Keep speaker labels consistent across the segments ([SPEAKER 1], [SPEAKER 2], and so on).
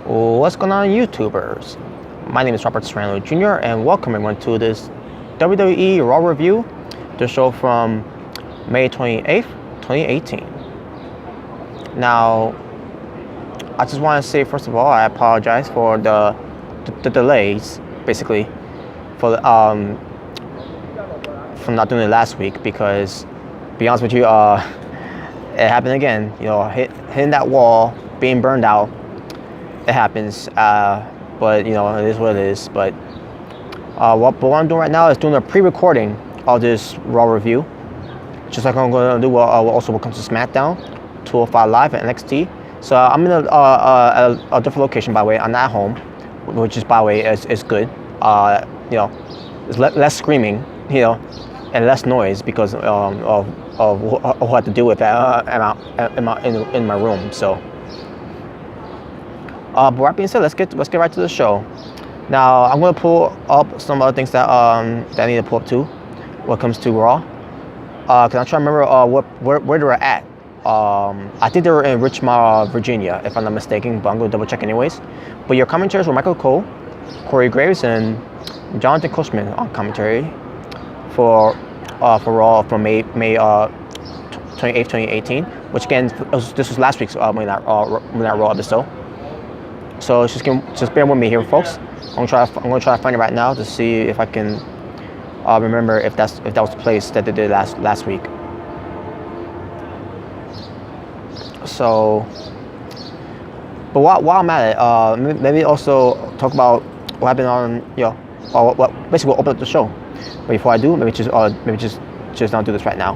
[SPEAKER 1] What's going on, YouTubers? My name is Robert Serrano Jr. and welcome everyone to this WWE RAW review, the show from May 28th, 2018. Now, I just want to say, first of all, I apologize for the delays, basically, for not doing it last week, because, to be honest with you, it happened again. You know, hitting that wall, being burned out. It happens, but you know, it is what it is. But what I'm doing right now is doing a pre-recording of this RAW review, just like I'm going to do also what comes to SmackDown, 205 Live and NXT. So I'm in a different location, by the way. I'm not at home, which is, by the way, is good. You know, it's less screaming, you know, and less noise because of what I have to deal with in my room. So. But that being said, let's get right to the show. Now I'm going to pull up some other things that I need to pull up too, when it comes to Raw. Cause I'm trying to remember where they were at. I think they were in Richmond, Virginia, if I'm not mistaken. But I'm going to double check anyways. But your commentators were Michael Cole, Corey Graves, and Jonathan Coachman on commentary for Raw from May 28th, 2018. Which again, this was last week's Monday Night Raw episode. So just bear with me here, folks. I'm gonna try to find it right now to see if I can remember if that was the place that they did last week. So, but while I'm at it, maybe also talk about what happened on, you know, basically we'll open up the show. But before I do, maybe just not do this right now.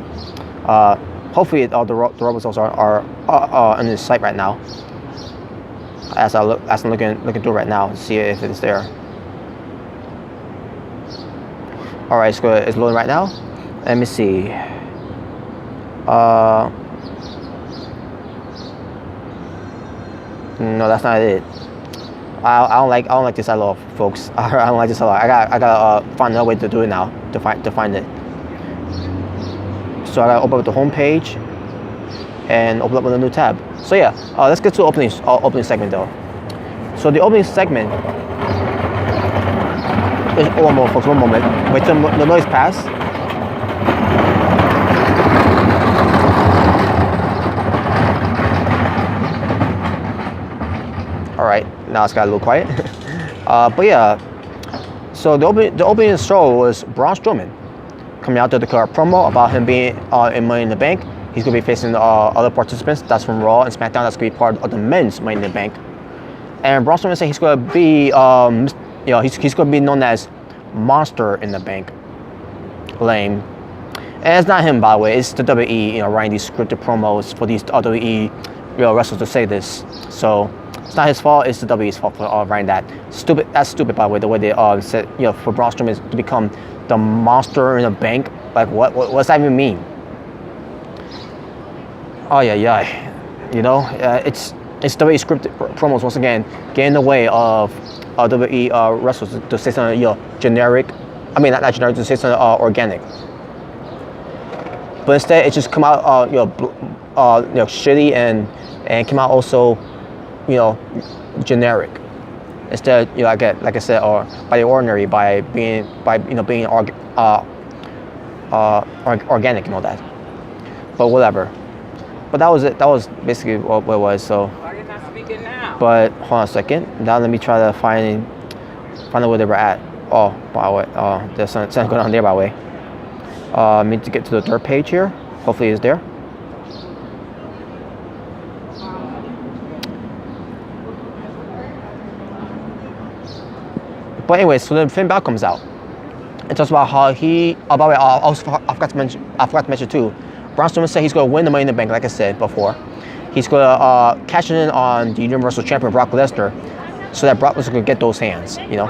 [SPEAKER 1] Hopefully all the raw results are on the site right now. As I'm looking through right now to see if it's there. All right, it's loading right now. Let me see. No, that's not it. I don't like this at all, folks. I don't like this at all. I gotta find another way to do it now to find it. So I gotta open up the home page and open up with a new tab. So yeah, let's get to the opening segment though. So the opening segment is one moment, folks. One moment. Wait till the noise pass. All right, now it's got a little quiet. But yeah, so the opening show was Braun Strowman coming out to declare a promo about him being in Money in the Bank. He's going to be facing other participants. That's from Raw and SmackDown. That's going to be part of the men's Money in the Bank. And Braun Strowman said he's going to be, you know, he's going to be known as Monster in the Bank. Lame. And it's not him, by the way. It's the WWE, you know, writing these scripted promos for these WWE, you know, wrestlers to say this. So it's not his fault. It's the WWE's fault for writing that. Stupid. That's stupid, by the way. The way they said, you know, for Braun Strowman to become the Monster in the Bank. Like, what's that even mean? Oh yeah. You know, it's WWE scripted promos once again get in the way of WWE wrestlers to say something, you know, generic. I mean, not generic, to say something organic. But instead, it just come out, you know, shitty and came out also, you know, generic. Instead, you know, like I said, or by the ordinary, by being organic and all that. But whatever. But that was it. That was basically what it was. So. But hold on a second. Now let me try to find out where they were at. Oh, by the way, there's something going on there, by the way. I need to get to the third page here. Hopefully it's there. But anyway, so then Finn Balor comes out and talks about how he. Oh, by the way, I forgot to mention too. Braun Strowman said he's going to win the Money in the Bank, like I said before. He's going to cash in on the Universal Champion Brock Lesnar, so that Brock Lesnar can get those hands, you know.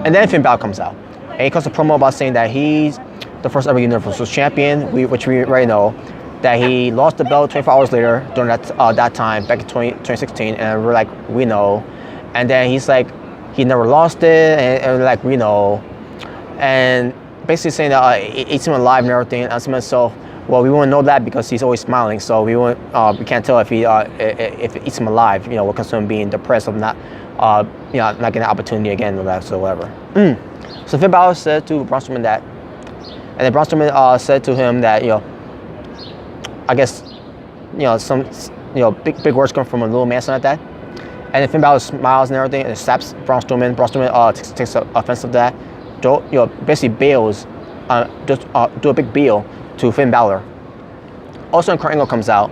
[SPEAKER 1] And then Finn Balor comes out, and he cuts a promo about saying that he's the first ever Universal Champion, which we already know. That he lost the belt 24 hours later during that time back in 2016, and we're like, we know. And then he's like, he never lost it, and we're like, we know. And basically saying that it's him alive and everything. And I asked myself, Well, we won't know that because he's always smiling, so we can't tell if if it eats him alive. You know, what comes to him being depressed of not not getting the opportunity again or that, so whatever. So Finn Balor said to Braun Strowman that, and then Braun Strowman said to him that, I guess, some big words come from a little man, something like that. And then Finn Balor smiles and everything and slaps Braun Strowman. Braun Strowman takes offense to that. Basically bails, just do a big bail to Finn Balor. Also, Kurt Angle comes out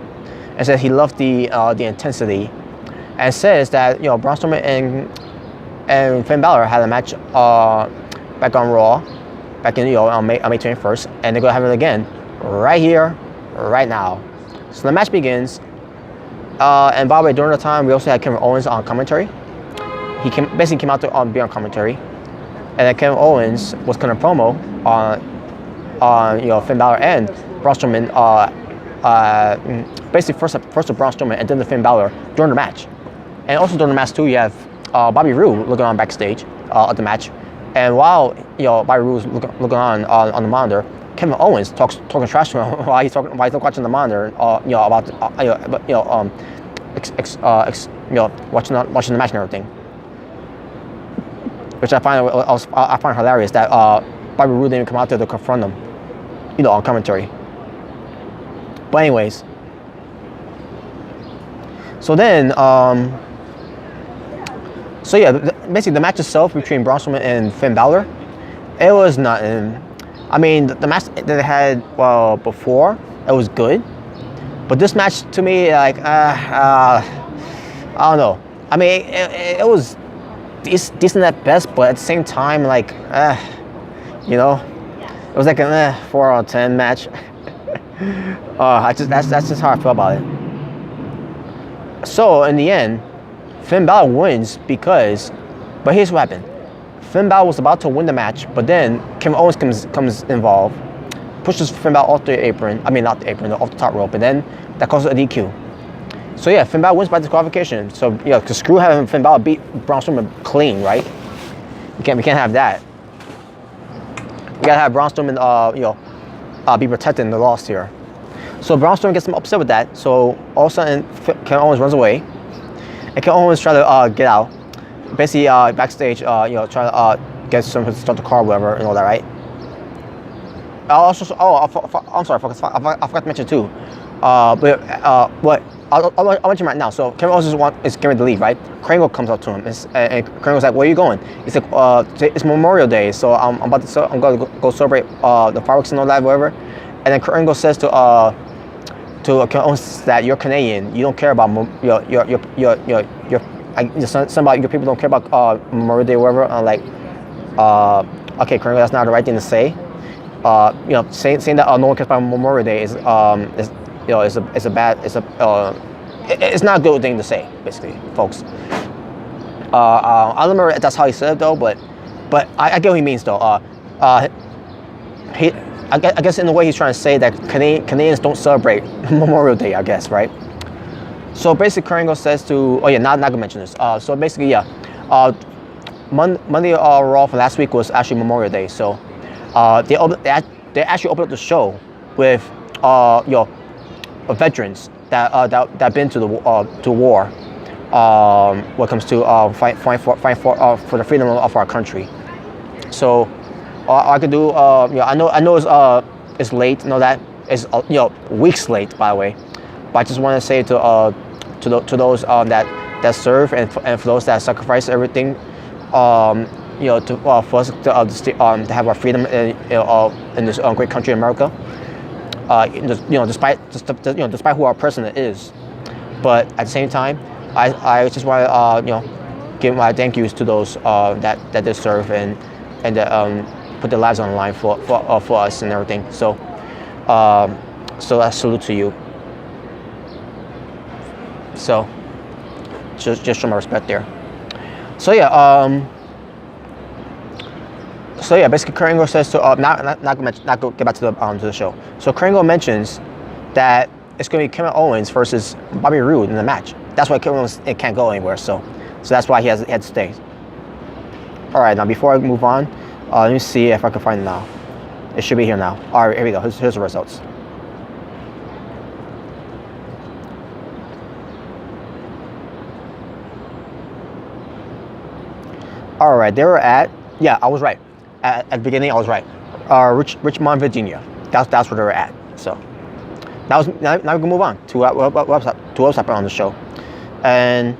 [SPEAKER 1] and says he loved the intensity, and says that Braun Strowman and Finn Balor had a match back on Raw, back in on May 21st, and they're gonna have it again right here, right now. So the match begins, and by the way, during the time we also had Kevin Owens on commentary. He basically came out to be on commentary, and then Kevin Owens was cutting a promo on Finn Balor and Braun Strowman. Basically first to Braun Strowman and then to Finn Balor during the match. And also during the match too, you have Bobby Roode looking on backstage at the match. And while Bobby Roode was looking on the monitor, Kevin Owens talking trash to him while he's watching the monitor. About watching the match and everything. Which I find hilarious that Bobby Roode didn't even come out there to confront him, on commentary. But anyways, so then, basically the match itself between Braun Strowman and Finn Balor, it was nothing. I mean, the match that they had before, it was good, but this match to me, like, I don't know. I mean, it was decent at best, but at the same time, like, it was like a 4 out of 10 match. That's just how I feel about it. So in the end, Finn Balor wins but here's what happened. Finn Balor was about to win the match, but then Kevin Owens comes involved, pushes Finn Balor off the apron. I mean, not the apron, off the top rope, and then that causes a DQ. So yeah, Finn Balor wins by disqualification. So because screw having Finn Balor beat Braun Strowman clean, right? We can't have that. We gotta have Braun Strowman, be protected in the loss here. So Braun Strowman gets him upset with that. So all of a sudden, Kevin Owens runs away, and Kevin Owens tries to get out. Basically, backstage, try to get someone to start the car, or whatever, and all that, right? I'm sorry, I forgot to mention too. But I'll mention right now. So Kevin Owens is getting to leave, right? Kurt comes up to him, and Kurt Angle's like, "Where are you going?" He's like, "It's Memorial Day, so I'm going to go celebrate the fireworks and all that, whatever." And then Kurt Angle says to Kevin Owens that you're Canadian, you don't care about somebody, your people don't care about Memorial Day, whatever. Okay, Kurt Angle, that's not the right thing to say. Saying that no one cares about Memorial Day is it's not a good thing to say, basically, folks. I don't remember if that's how he said it though, but I get what he means though. I guess in a way he's trying to say that Canadians don't celebrate Memorial Day, I guess, right? So basically, Kurt Angle says not gonna mention this. So basically, Monday Raw for last week was actually Memorial Day, so they actually opened up the show with veterans that been to war when it comes to fight for the freedom of our country. So I could do I know it's late, that it's weeks late, by the way, but I just want to say to those that serve and for those that sacrifice everything for us to have our freedom in this great country, America. Despite who our president is, but at the same time, I just want to give my thank yous to those that they serve and put their lives on the line for us and everything. So I salute to you. So just show my respect there. So basically, Kurt Angle says to not go get back to the show. So Kurt Angle mentions that it's going to be Kevin Owens versus Bobby Roode in the match. That's why Kevin Owens can't go anywhere. So that's why he had to stay. All right, now before I move on, let me see if I can find it now. It should be here now. All right, here we go. Here's the results. All right, they were at, yeah, I was right. At the beginning, I was right. Richmond, Virginia. That's where they were at. So now we can move on to what else happened on the show. And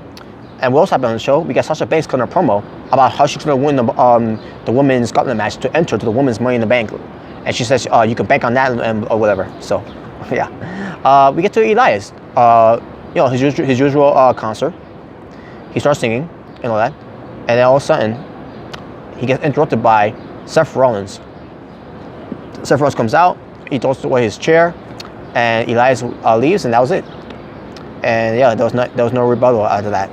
[SPEAKER 1] what else happened on the show? We got Sasha Banks cutting a promo about how she's going to win the women's gauntlet match to enter to the women's Money in the Bank. And she says you can bank on that or whatever. So, yeah. We get to Elias. His usual concert. He starts singing and all that. And then all of a sudden, he gets interrupted by Seth Rollins. Seth Rollins comes out. He throws away his chair. And Elias leaves, and that was it. And yeah, there was no rebuttal after that.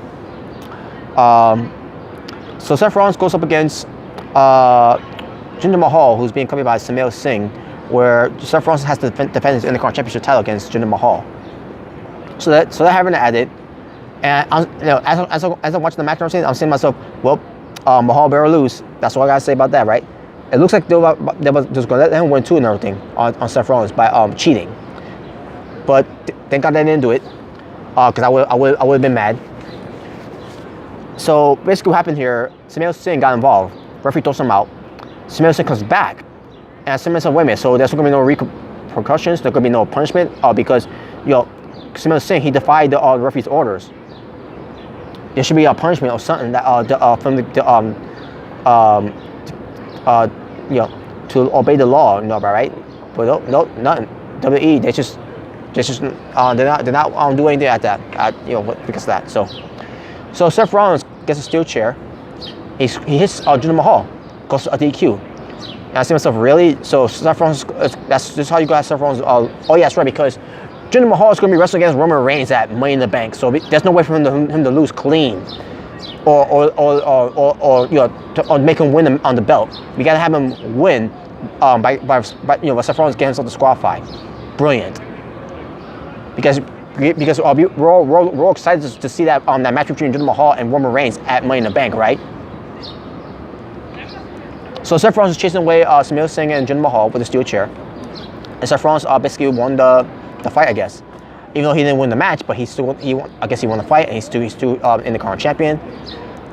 [SPEAKER 1] So Seth Rollins goes up against Jinder Mahal, who's being covered by Sameer Singh, where Seth Rollins has to defend his Intercontinental Championship title against Jinder Mahal. So they're having it added. And as I'm watching the match, I'm saying to myself, well, Mahal better lose. That's all I gotta say about that, right? It looks like they was just gonna let him win too and everything on Seth Rollins by cheating. But thank God they didn't do it, because I would have been mad. So basically, what happened here? Sameer Singh got involved. Referee throws him out. Sameer Singh comes back, and Sameer said, "Wait a minute. So there's not gonna be no repercussions. There's gonna be no punishment, because Sameer Singh, he defied the referee's orders. There should be a punishment or something that from to obey the law, right? But no, nothing. WWE, they're not do anything at that, because of that. So Seth Rollins gets a steel chair. He hits Jinder Mahal, goes to a DQ. And I say to myself, really? So Seth Rollins, this is how you got Seth Rollins. Oh yeah, that's right, because Jinder Mahal is going to be wrestling against Roman Reigns at Money in the Bank, so there's no way for him to lose clean, or make him win on the belt. We got to have him win by Seth Rollins getting himself disqualified. Brilliant. Because we're all excited to see that that match between Jinder Mahal and Roman Reigns at Money in the Bank, right? So Seth Rollins is chasing away Sameer Singh and Jinder Mahal with a steel chair, and Seth Rollins basically won the fight, I guess. Even though he didn't win the match, but he won the fight, and he's still Intercontinental champion.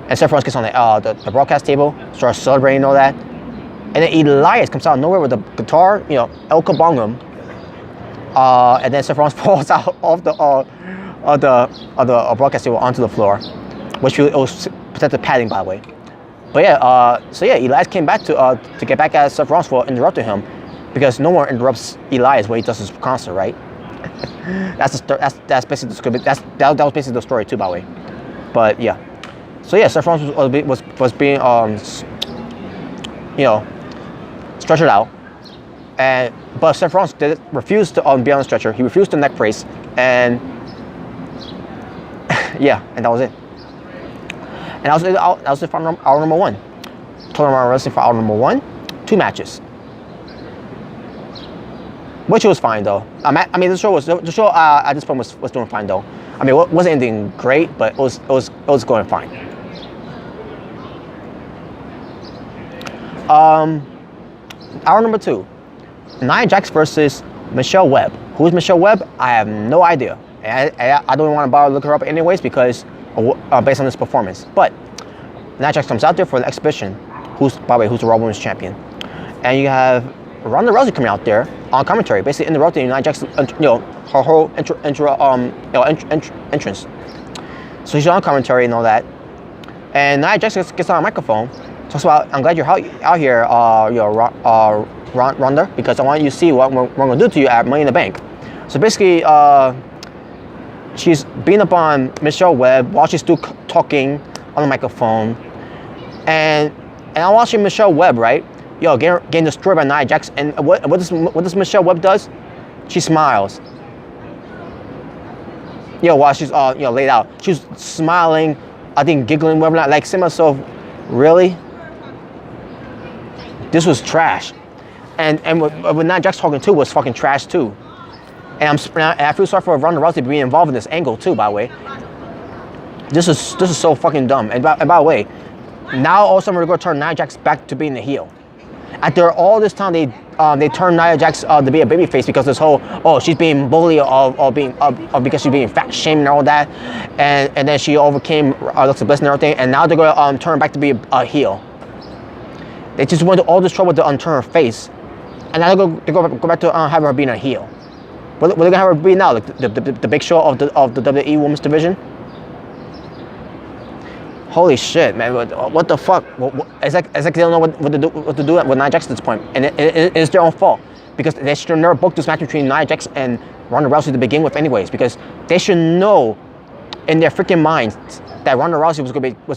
[SPEAKER 1] And Seth Rollins gets on the broadcast table, starts celebrating and all that. And then Elias comes out of nowhere with a guitar, El Kabongum. And then Seth Rollins falls out of the broadcast table onto the floor, which was protected padding, by the way. But yeah, Elias came back to get back at Seth Rollins for interrupting him, because no one interrupts Elias when he does his concert, right? That's basically that was basically the story too, by the way. But yeah, so yeah, Seth Rollins was being stretchered out, but Seth Rollins refused to be on the stretcher. He refused the neck brace, and yeah, and that was it. And that was it for hour number one. Total amount of wrestling for hour number one, 2 matches. Which was fine though. The show at this point was doing fine though. It wasn't anything great, but it was going fine. Hour number 2, Nia Jax versus Michelle Webb. Who's Michelle Webb? I have no idea. And I don't want to bother looking her up anyways, because based on this performance. But Nia Jax comes out there for the exhibition. Who's the Raw Women's Champion, and you have Ronda Rousey coming out there on commentary, basically interrupting Nia Jax, her whole entrance. So she's on commentary and all that, and Nia Jax gets on a microphone, talks about, "I'm glad you're out here, Ronda, because I want you to see what we're going to do to you at Money in the Bank." So basically, she's beating up on Michelle Webb while she's still talking on the microphone, and I'm watching Michelle Webb, right? Getting destroyed by Nia Jax, and what does Michelle Webb does? She smiles. While she's laid out, she's smiling, I think giggling, whatever. Like saying to myself, really? This was trash, and with Nia Jax talking too was fucking trash too. And I feel sorry for Ronda Rousey being involved in this angle too. By the way, this is so fucking dumb. And by the way, now all of a sudden we're going to turn Nia Jax back to being the heel. After all this time, they turned Nia Jax to be a babyface because this whole she's being bullied or because she's being fat shamed and all that, and then she overcame Alexa Bliss and everything, and now they're gonna turn back to be a heel. They just went to all this trouble to turn her face, and now they go back to have her being a heel. What are they gonna have her be now? Like the big show of the WWE Women's Division? Holy shit, man! What the fuck? It's like they don't know what to do with Nia Jax at this point, and it's their own fault because they should have never booked this match between Nia Jax and Ronda Rousey to begin with, anyways. Because they should know in their freaking minds that Ronda Rousey was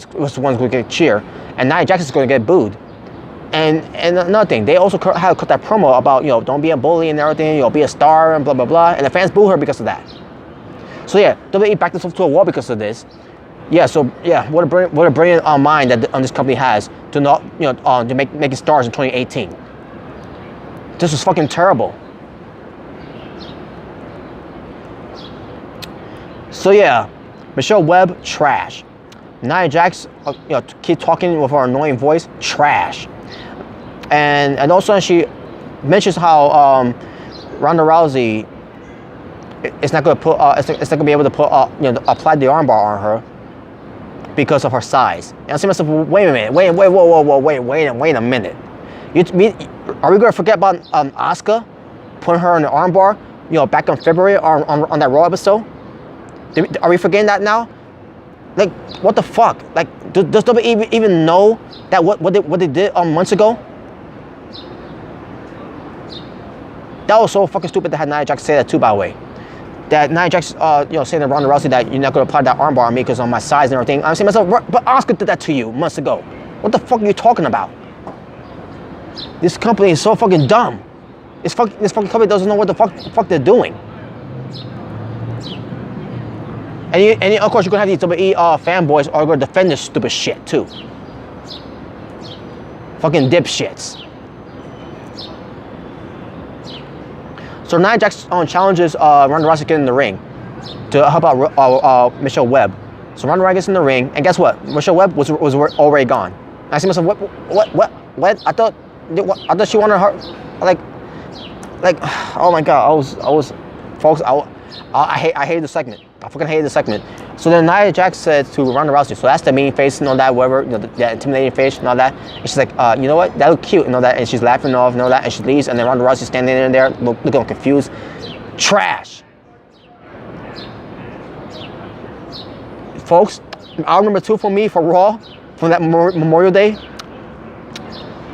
[SPEAKER 1] the one who's going to get cheer, and Nia Jax is going to get booed. And another thing, they also had to cut that promo about don't be a bully and everything, be a star and blah blah blah, and the fans boo her because of that. So yeah, WWE backed themselves to a wall because of this. Yeah, so yeah, what a brilliant mind that this company has to not to make it stars in 2018. This was fucking terrible. So yeah, Michelle Webb, trash. Nia Jax, keep talking with her annoying voice, trash. And also she mentions how Ronda Rousey is not going to put it's not going to be able to put apply the armbar on her because of her size. And I say to myself, wait a minute, wait a minute. Are we going to forget about Asuka putting her on the armbar, back in February on that Raw episode? Are we forgetting that now? Like, what the fuck? Like, does WWE even know that what they did months ago? That was so fucking stupid to have Nia Jax say that too, by the way. That Nia Jax, saying to Ronda Rousey that you're not going to apply that armbar on me because of my size and everything. I'm saying to myself, but Asuka did that to you months ago. What the fuck are you talking about? This company is so fucking dumb. This fucking company doesn't know what the fuck they're doing. And of course, you're going to have these WWE fanboys are going to defend this stupid shit, too. Fucking dipshits. So Nia Jax challenges Ronda Rousey to get in the ring to help out Michelle Webb. So Ronda Rousey gets in the ring, and guess what? Michelle Webb was already gone. And I see myself, what? I thought she wanted her, like, oh my god, I was, folks, I hated the segment. I fucking hated the segment. So then Nia Jax said to Ronda Rousey, so that's the mean face and all that, whatever, the intimidating face and all that. And she's like, you know what? That looked cute and all that. And she's laughing off and all that. And she leaves. And then Ronda Rousey standing in there, looking confused. Trash. Folks, hour number 2 for me for Raw from that Memorial Day.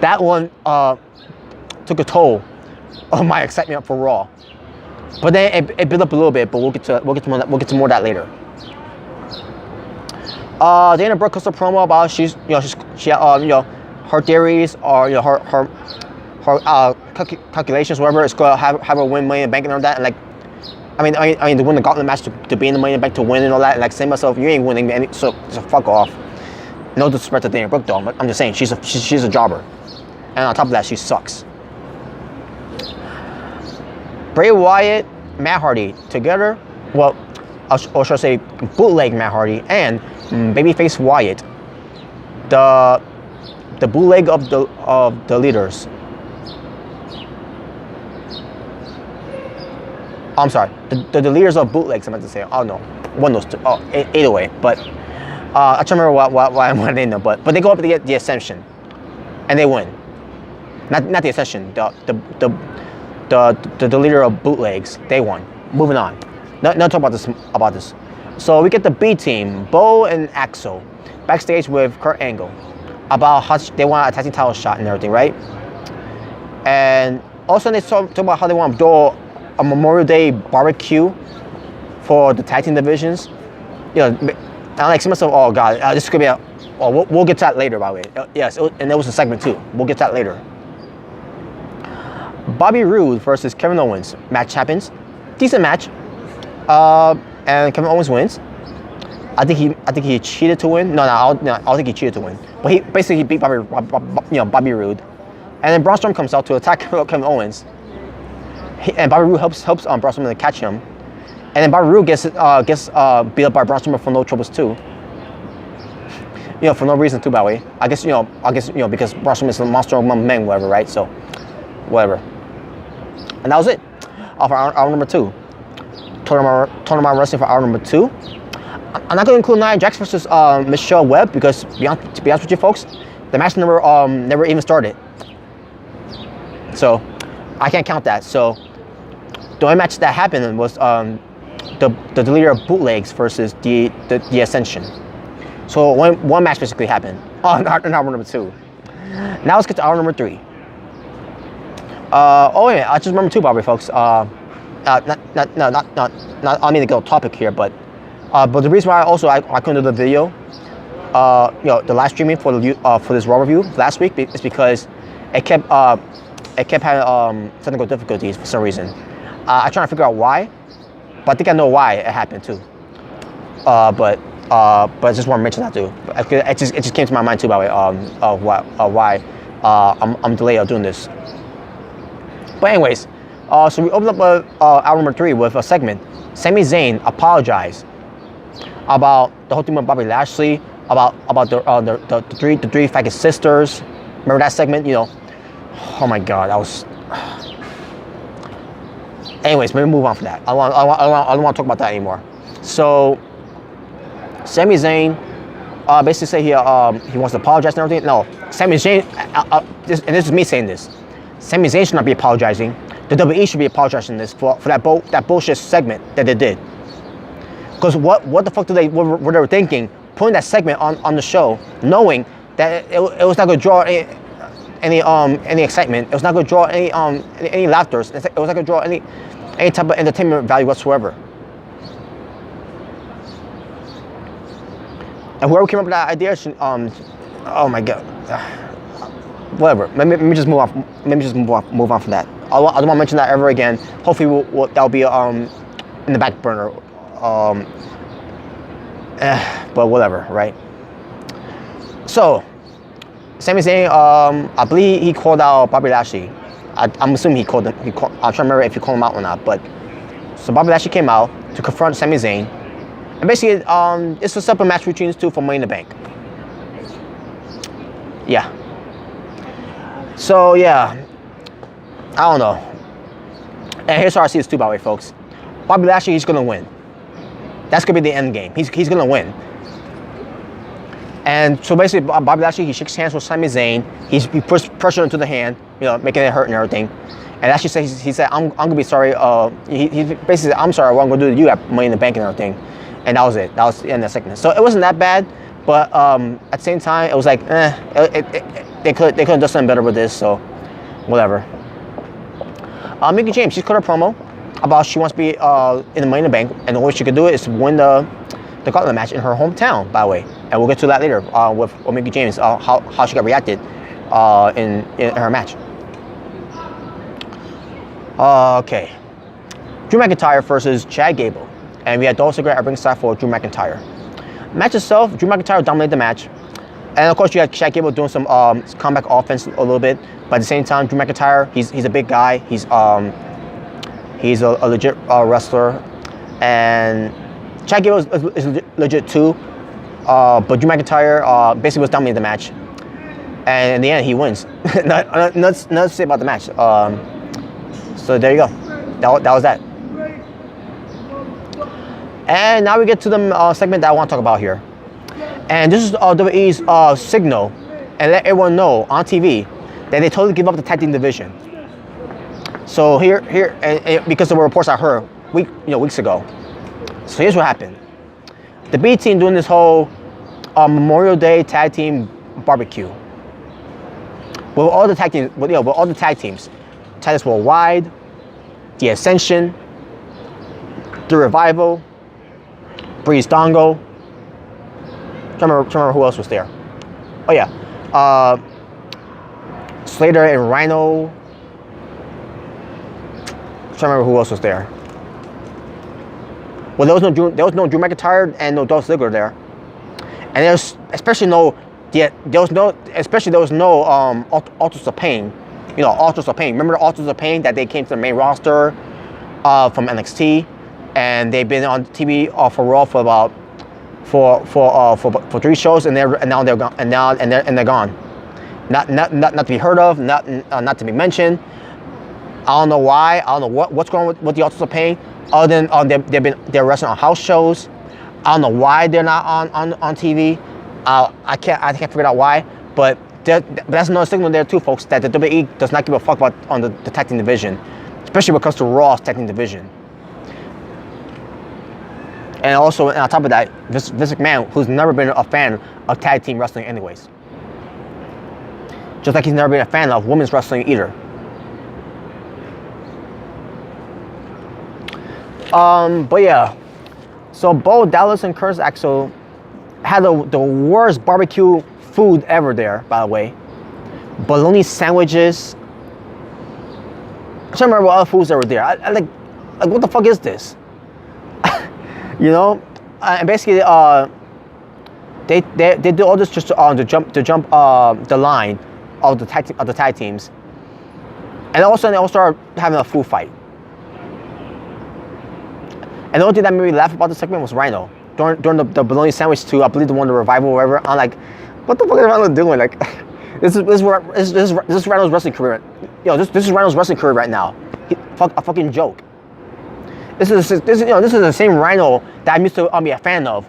[SPEAKER 1] That one took a toll of my excitement for Raw. But then it built up a little bit, but we'll get to more of that later. Dana Brooke cuts a promo about her theories or her calculations, whatever. It's gonna have her win Money in the Bank and all that. And like, I mean to win the Gauntlet match to be in the Money in the Bank to win and all that. And like, say to myself, you ain't winning, so fuck off. No disrespect to Dana Brooke though, but I'm just saying she's a jobber, and on top of that, she sucks. Bray Wyatt, Matt Hardy together, or should I say bootleg Matt Hardy and babyface Wyatt, the bootleg of the leaders. I'm sorry, the leaders of bootlegs. I'm about to say. Oh no, one of those two. Oh, either way, but I can't remember what they know. But they go up to the Ascension, and they win. Not the Ascension. The leader of bootlegs, they won. Moving on. Not talk about this. So we get the B team, Bo and Axel, backstage with Kurt Angle, about how they want a tag team title shot and everything, right? And also they talk about how they want to do a Memorial Day barbecue for the tag team divisions. And I like see myself, oh god, this could be we'll get to that later, by the way. Yes, and there was a segment too. We'll get to that later. Bobby Roode versus Kevin Owens. Match happens. Decent match. And Kevin Owens wins. I think he cheated to win. No, I don't think he cheated to win. But he beat Bobby Roode. And then Braun Strowman comes out to attack Kevin Owens. And Bobby Roode helps Braun Strowman to catch him. And then Bobby Roode gets beat up by Braun Strowman for no troubles too. For no reason too, by the way. I guess because Braun Strowman is a monster among men, whatever, right? So, whatever. And that was it for hour number 2. Tournament wrestling for hour number 2. I'm not going to include Nia Jax versus Michelle Webb because, to be honest with you folks, the match never even started. So I can't count that. So the only match that happened was the deleter of bootlegs versus the Ascension. So one match basically happened on hour number 2. Now let's get to hour number 3. Oh yeah, I just remember too, by the way, folks. Not I don't mean to go topic here, but the reason why I couldn't do the video, the live streaming for this Raw review last week is because it kept having technical difficulties for some reason. I'm trying to figure out why, but I think I know why it happened too. But I just want to mention that too. It just came to my mind too, by the way, why I'm delayed on doing this. But anyways, so we opened up hour number 3 with a segment. Sami Zayn apologized about the whole thing with Bobby Lashley, about the three faggot sisters. Remember that segment? Oh my God, that was. Anyways, maybe move on from that. I don't want to talk about that anymore. So, Sami Zayn basically said he wants to apologize and everything. No, Sami Zayn, and this is me saying this. Sami Zayn should not be apologizing. The WWE should be apologizing for that bullshit segment that they did. Because what the fuck were they were thinking, putting that segment on the show, knowing that it was not going to draw any excitement. It was not going to draw any laughter. It was not going to draw any type of entertainment value whatsoever. And whoever came up with that idea, oh my God, whatever. Let me just move on. Let me just move on from that. I don't want to mention that ever again. Hopefully, that'll be in the back burner. But whatever, right? So, Sami Zayn, I believe he called out Bobby Lashley. I'm assuming he called him. I'm trying to remember if he called him out or not. But so Bobby Lashley came out to confront Sami Zayn, and basically, it's a separate match routines too for Money in the Bank. Yeah. So yeah, I don't know. And here's how I see this too, by the way, folks. Bobby Lashley, he's gonna win. That's gonna be the end game. He's gonna win. And so basically, Bobby Lashley, he shakes hands with Sami Zayn. He puts pressure into the hand, making it hurt and everything. And Lashley says, he said, I'm gonna be sorry. He basically said, I'm sorry. What I'm gonna do to you at Money in the Bank and everything. And that was it. That was the end of the segment. So it wasn't that bad, but at the same time, it was like, they could have done something better with this. So whatever. Mickie James, she's cut her promo about she wants to be in the Money in the Bank, and the way she could do it is to win the Gauntlet match in her hometown, by the way. And we'll get to that later with Mickie James, how she got reacted in her match. Okay. Drew McIntyre versus Chad Gable. And we had Dolph Ziggler at ringside for Drew McIntyre. Match itself, Drew McIntyre dominated the match. And of course, you had Chad Gable doing some comeback offense a little bit. But at the same time, Drew McIntyre, he's a big guy. He's a legit wrestler. And Chad Gable is legit too. But Drew McIntyre basically was dominating the match. And in the end, he wins. Nothing to say about the match. So there you go. That was that. And now we get to the segment that I want to talk about here. And this is WWE's signal and let everyone know on TV that they totally give up the tag team division. So here, and because of the reports I heard weeks ago. So here's what happened. The B team doing this whole Memorial Day tag team barbecue. With all the tag teams, with all the tag teams, Titus Worldwide, the Ascension, the Revival, Breeze Dongo. Trying to remember who else was there. Oh yeah, Slater and Rhino. Trying to remember who else was there. Well, there was no Drew McIntyre and no Dolph Ziggler there, and there was no Authors of Pain. Authors of Pain. Remember the Authors of Pain that they came to the main roster from NXT, and they've been on TV for Raw for about for 3 shows, and now they're gone. And they're gone. Not to be heard of. Not to be mentioned. I don't know why. I don't know what's going on with the Ultimates are paying. Other than they're wrestling on house shows. I don't know why they're not on TV. I can't figure out why. But that's another signal there too, folks, that the WWE does not give a fuck about on the tag team division, especially when it comes to Raw's tag team division. And also, on top of that, Vince McMahon, who's never been a fan of tag team wrestling anyways. Just like he's never been a fan of women's wrestling either. But yeah, so Bo Dallas and Curtis Axel had the worst barbecue food ever there, by the way. Bologna sandwiches. I can't remember what other foods that were there. I like what the fuck is this? You know, and basically, they do all this just to jump the line of the tag teams, and all of a sudden they all start having a food fight. And the only thing that made me laugh about the segment was Rhino during the bologna sandwich to, I believe, the one, the Revival or whatever. I'm like, what the fuck is Rhino doing? Like, this is Rhino's wrestling career. Yo, this is Rhino's wrestling career right now. A fucking joke. This is the same Rhino that I used to be a fan of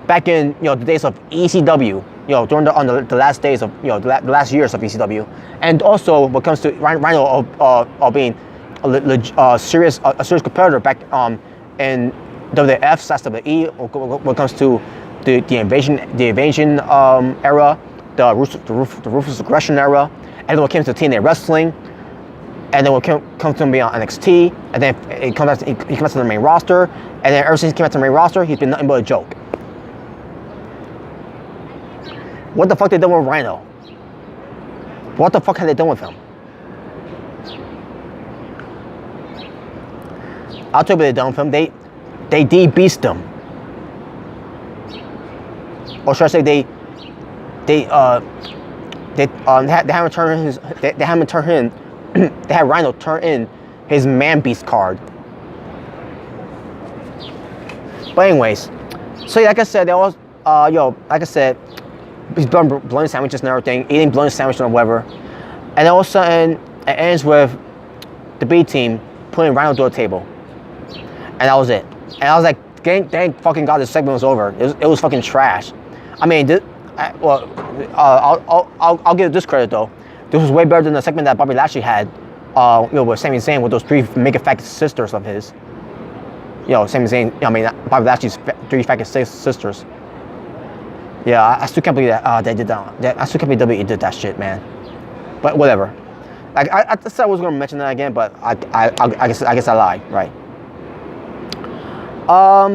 [SPEAKER 1] back in the days of ECW. During the last days of the last years of ECW, and also when it comes to Rhino of being a serious competitor back in WWF/WWE. When it comes to the invasion era, the ruthless aggression era, and then when it comes to TNA wrestling. And then when it comes to him being on NXT, and then he comes back to the main roster, and then ever since he came back to the main roster, he's been nothing but a joke. What the fuck they done with Rhino? What the fuck have they done with him? I'll tell you what they done with him. They de-beast him, or should I say they had Rhino turn in his Man Beast card. But anyways, so like I said, they all like I said, he's bologna sandwiches and everything, eating bologna sandwiches and whatever. And then all of a sudden, it ends with the B team putting Rhino to a table. And that was it. And I was like, thank fucking God this segment was over. It was fucking trash. I mean, I'll give this credit though. This was way better than the segment that Bobby Lashley had, with Sami Zayn with those 3 mega fat sisters of his. Sami Zayn, Bobby Lashley's 3 fat sisters. Yeah, I still can't believe that they did that. I still can't believe WWE did that shit, man. But whatever. Like I said I was gonna mention that again, but I guess I lied, right?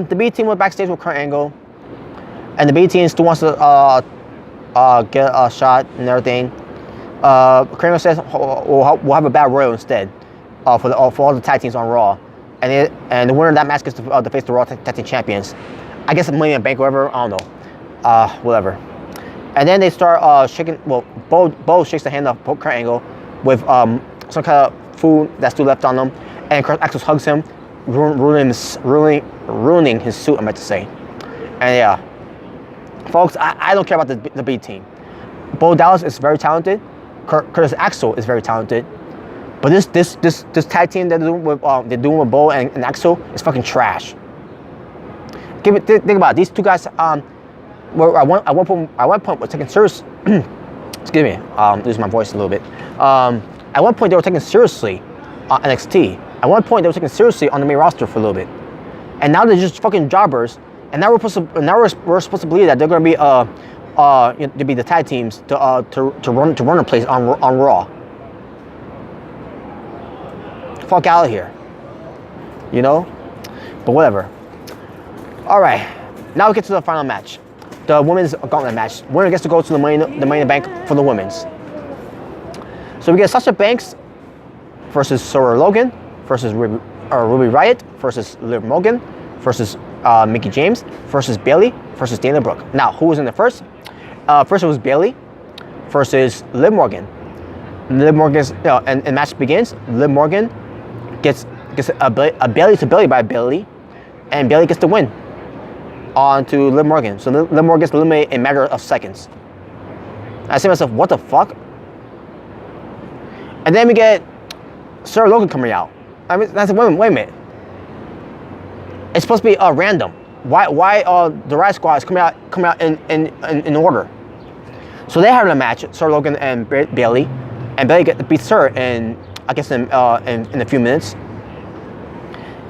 [SPEAKER 1] The B team went backstage with Kurt Angle, and the B team still wants to get a shot and everything. Kramer says we'll have a battle royal instead for all the tag teams on Raw, and the winner of that match gets to face the Raw tag team champions. I guess Money in the Bank or whatever. I don't know. Whatever. And then they start shaking. Well, Bo shakes the hand of Kurt Angle with some kind of food that's still left on them, and Kurt Axel hugs him, ruining his suit. I meant to say. And yeah, folks, I don't care about the B team. Bo Dallas is very talented. Curtis Axel is very talented, but this tag team they're doing with Bo and Axel is fucking trash. Think about it. These two guys were at one point were taken serious. Excuse me, lose my voice a little bit. At one point they were taken seriously on NXT. At one point they were taken seriously on the main roster for a little bit, and now they're just fucking jobbers. And now we're supposed to believe that they're going to be to be the tag teams to run a place on Raw. Fuck out of here, But whatever. All right, now we get to the final match, the women's gauntlet match. Winner gets to go to the Money in the Bank for the women's. So we get Sasha Banks versus Sarah Logan versus Ruby Riott versus Liv Morgan versus Mickie James versus Bayley versus Dana Brooke. Now, who was in the first? First it was Bayley versus Liv Morgan. Liv Morgan's and match begins. Liv Morgan gets a Bayley to Bayley by Bayley, and Bayley gets the win on to Liv Morgan. So Liv Morgan gets eliminated in a matter of seconds. I say to myself, what the fuck? And then we get Sarah Logan coming out. I mean, that's wait a minute. It's supposed to be random. Why the Riot Squad is coming out in order? So they have a match, Sarah Logan and Bailey, and Bailey beats her in I guess in a few minutes.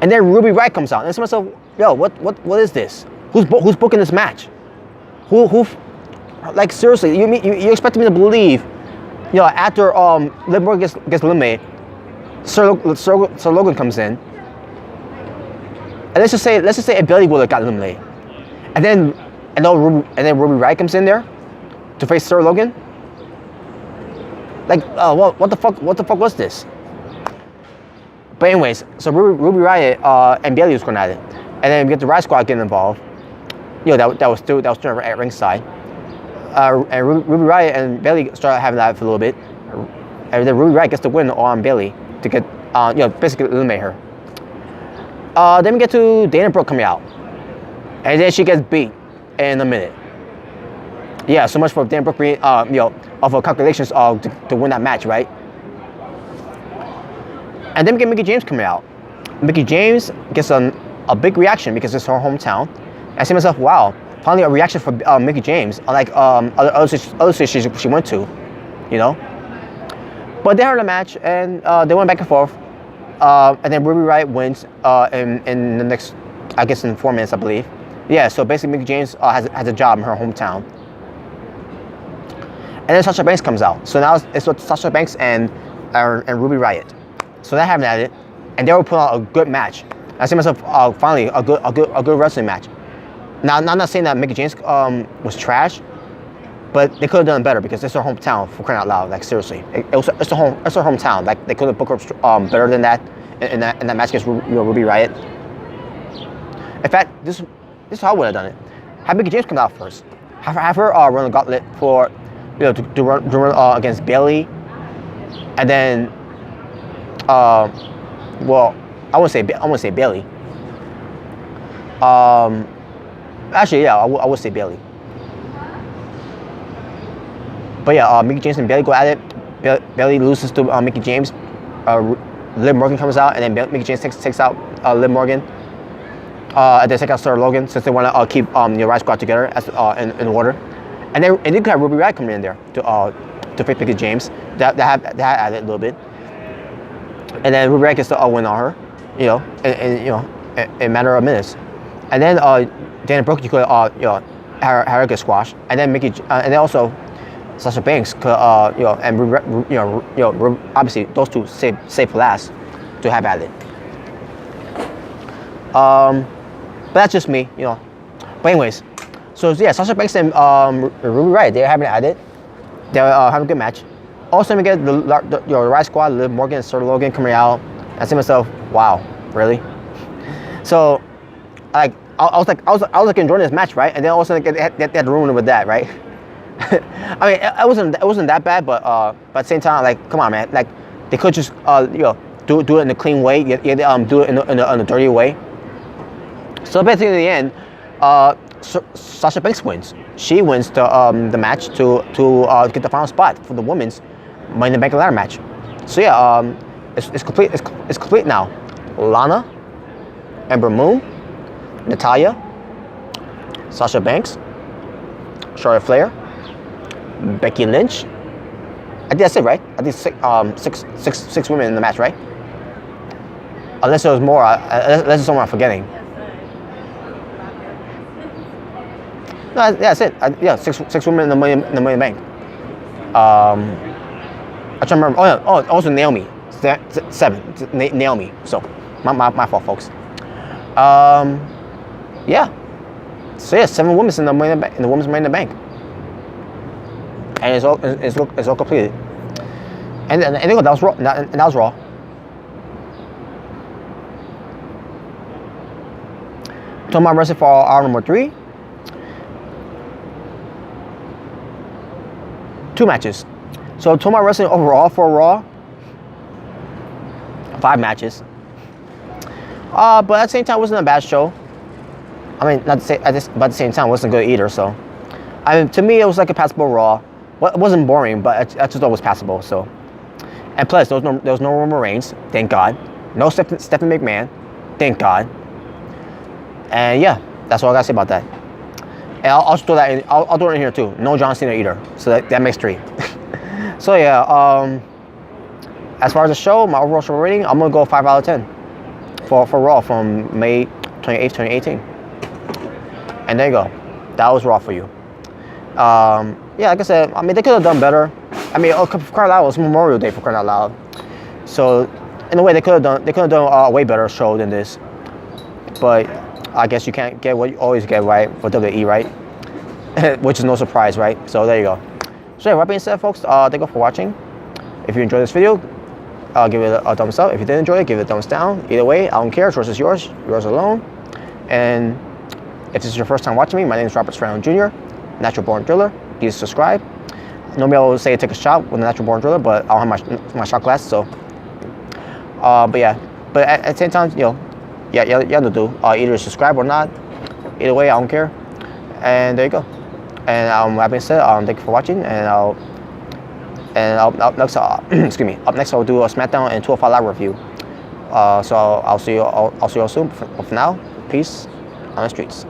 [SPEAKER 1] And then Ruby Riott comes out, and I said to myself, yo, what is this? Who's booking this match? Who like seriously? You expect me to believe, after Liv Morgan gets eliminated, Sarah Logan comes in, and let's just say Bailey would have got eliminated, and then Ruby Riott comes in there to face Sarah Logan. Like, what the fuck was this? But anyways, so Ruby Riott and Bailey was going at it, and then we get the Riot Squad getting involved. That was still at ringside. And Ruby Riott and Bailey started having that for a little bit, and then Ruby Riott gets the win on Bailey to get basically eliminate her. Then we get to Dana Brooke coming out, and then she gets beat in a minute. Yeah, so much for Dana Brooke being of her calculations to win that match, right? And then we get Mickie James coming out. Mickie James gets a big reaction because it's her hometown. I see myself, wow, finally a reaction from Mickie James, unlike other cities she went to, But they had a match, and they went back and forth. And then Ruby Riott wins in the next, I guess in 4 minutes, I believe. Yeah, so basically Mickie James has a job in her hometown. And then Sasha Banks comes out. So now it's Sasha Banks and Ruby Riott. So they haven't had it, and they were putting on a good match. I see myself finally a good wrestling match. Now I'm not saying that Mickie James was trash, but they could have done better because it's her hometown, for crying out loud. Like seriously, it's her hometown. Like they could have booked her better than that in that match against Ruby Riott. In fact, this is how I would have done it. Have Mickie James come out first. Have her run the gauntlet for to run against Bailey, and then well, I wouldn't say Bailey. Actually, yeah, I would say Bailey. But yeah, Mickie James and Bailey go at it. Bailey loses to Mickie James. Liv Morgan comes out, and then Mickie James takes out Liv Morgan. And they take out Sarah Logan since they want to keep Riot Squad together as in order. And then you could have Ruby Riott coming in there to face Mickie James. That added a little bit. And then Ruby Riott gets the win on her, in a matter of minutes. And then Dana Brooke, you could her get squashed, and then and then also Sasha Banks could and obviously those two save for last to have at it. But that's just me, But anyways, so yeah, Sasha Banks and Ruby Riott, they're having at it. They're having a good match. Also, we get the Riot Squad, Liv Morgan and Sarah Logan coming out. I see myself, wow, really? So, I was enjoying this match, right? And then all of a sudden they had to ruin it with that, right? I mean, it wasn't that bad, but at the same time, like, come on, man, like they could just do it in a clean way, do it in a dirty way. So basically, in the end, Sasha Banks wins. She wins the match to get the final spot for the women's Money in the Bank ladder match. So yeah, it's complete. It's complete now. Lana, Ember Moon, Natalya, Sasha Banks, Charlotte Flair, Becky Lynch. I think that's it, right? I think six women in the match, right? Unless there was more. Unless there's someone I'm forgetting. No, yeah, that's it. Yeah, six women in the Money in the Bank. I try to remember. Oh yeah. Oh, also Naomi. 7. Naomi. So, my fault, folks. Yeah. So yeah, 7 women in the women's Money in the Bank, and it's all completed. And that was Raw. And that was Raw. Talking about wrestling for hour number 3. 2 matches. So talking about wrestling overall for Raw. 5 matches. But at the same time, it wasn't a bad show. I mean, not to say, but at the same time, it wasn't good either. So, I mean, to me, it was like a passable Raw. Well, it wasn't boring, but I just thought it was passable. So, And plus, there was no Roman Reigns, thank God. No Stephanie McMahon, thank God. And yeah, that's all I gotta say about that. And I'll throw that in. I'll throw it in here too. No John Cena either. So that makes 3. So yeah, as far as the show, my overall show rating, I'm gonna go 5 out of 10 for Raw from May 28th, 2018. And there you go. That was Raw for you. Yeah, like I said, I mean, they could have done better. I mean, for crying out loud, it was Memorial Day, for crying out loud. So in a way, they could have done a way better show than this. But I guess you can't get what you always get, right, for WWE, right? Which is no surprise, right? So there you go. So yeah, with that being said, folks, thank you for watching. If you enjoyed this video, give it a thumbs up. If you didn't enjoy it, give it a thumbs down. Either way, I don't care. Choice is yours alone. And if this is your first time watching me, my name is Robert Serrano Jr., Natural Born Driller. Please subscribe. Normally I would say take a shot with a Natural Born Driller, but I don't have my shot glass, so. But yeah, but at the same time, you know, yeah, you have to do either subscribe or not. Either way, I don't care. And there you go. And that being said, thank you for watching. And up next, excuse me. Up next, I'll do a SmackDown and 205 Live review. So I'll see you all soon. For now, peace on the streets.